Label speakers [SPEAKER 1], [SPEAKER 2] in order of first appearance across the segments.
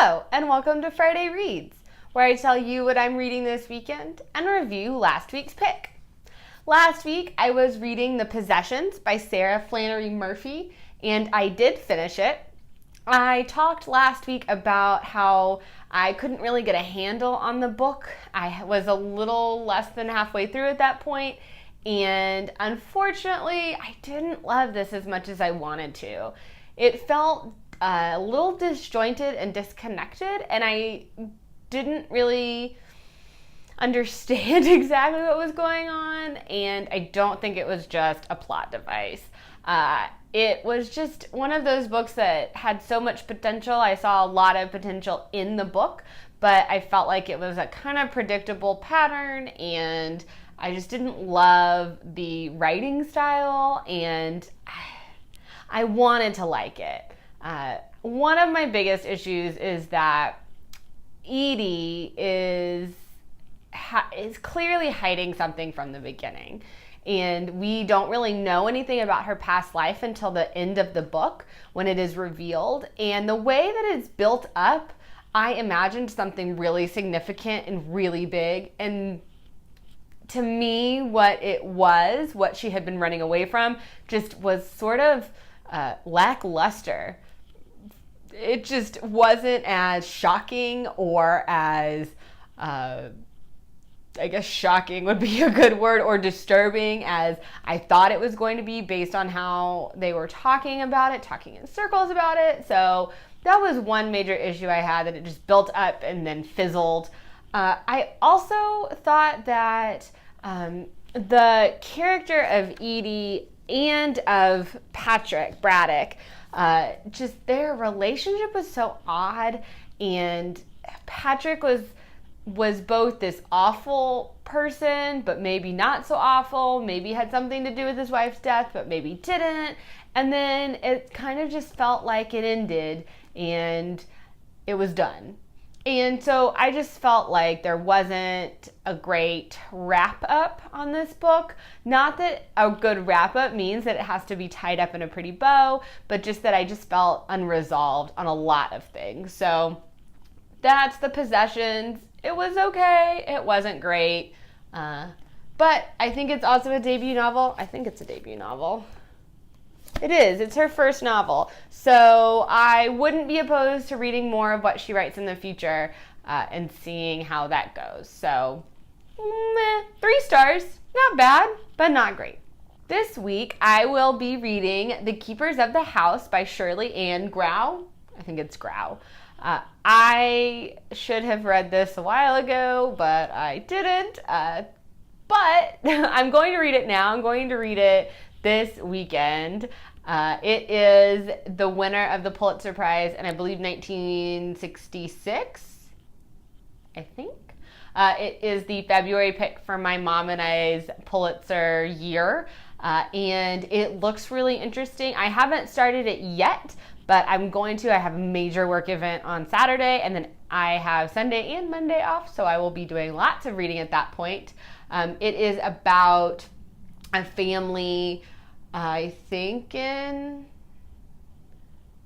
[SPEAKER 1] Hello, and welcome to Friday Reads, where I tell you what I'm reading this weekend and review last week's pick. Last week, I was reading The Possessions by Sarah Flannery Murphy, and I did finish it. I talked last week about how I couldn't really get a handle on the book. I was a little less than halfway through at that point, and unfortunately, I didn't love this as much as I wanted to. It felt a little disjointed and disconnected, and I didn't really understand exactly what was going on, and I don't think it was just a plot device. It was just one of those books that had so much potential. I saw a lot of potential in the book, but I felt like it was a kind of predictable pattern, and I just didn't love the writing style, and I wanted to like it. One of my biggest issues is that Edie is clearly hiding something from the beginning. And we don't really know anything about her past life until the end of the book when it is revealed. And the way that it's built up, I imagined something really significant and really big. And to me, what she had been running away from, just was sort of lackluster. It just wasn't as shocking, or as, I guess shocking would be a good word, or disturbing as I thought it was going to be based on how they were talking about it, talking in circles about it. So that was one major issue I had, that it just built up and then fizzled. I also thought that the character of Edie and of Patrick Braddock, just their relationship was so odd, and Patrick was both this awful person, but maybe not so awful, maybe had something to do with his wife's death, but maybe didn't, and then it kind of just felt like it ended and it was done. And so I just felt like there wasn't a great wrap up on this book. Not that a good wrap up means that it has to be tied up in a pretty bow, but just that I just felt unresolved on a lot of things. So that's The Possessions. It was okay. It wasn't great. But I think it's also a debut novel. I think it's a debut novel. It is. It's her first novel. So I wouldn't be opposed to reading more of what she writes in the future and seeing how that goes. So 3 stars. Not bad, but not great. This week, I will be reading The Keepers of the House by Shirley Ann Grau. I think it's Grau. I should have read this a while ago, but I didn't. But I'm going to read it now. I'm going to read it this weekend. It is the winner of the Pulitzer Prize in, I believe, 1966, I think. It is the February pick for my mom and I's Pulitzer year, and it looks really interesting. I haven't started it yet, but I'm going to. I have a major work event on Saturday, and then I have Sunday and Monday off, so I will be doing lots of reading at that point. It is about a family, I think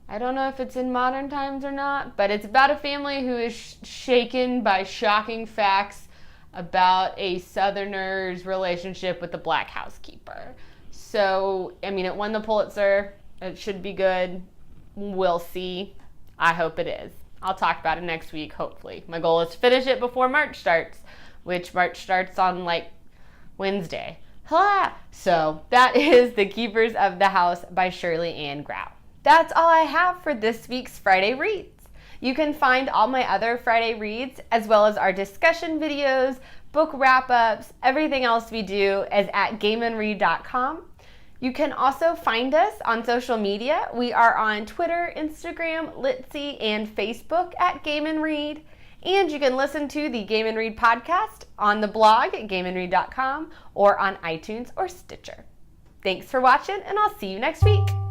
[SPEAKER 1] I don't know if it's in modern times or not, but it's about a family who is shaken by shocking facts about a Southerner's relationship with the black housekeeper. So, I mean, it won the Pulitzer. It should be good. We'll see. I hope it is. I'll talk about it next week, hopefully. My goal is to finish it before March starts, which March starts on, Wednesday. So that is The Keepers of the House by Shirley Ann Grau. That's all I have for this week's Friday Reads. You can find all my other Friday Reads, as well as our discussion videos, book wrap-ups, everything else we do is at gameandread.com. You can also find us on social media. We are on Twitter, Instagram, Litsy, and Facebook at Game and Read. And you can listen to the Game and Read podcast on the blog at gameandread.com or on iTunes or Stitcher. Thanks for watching, and I'll see you next week.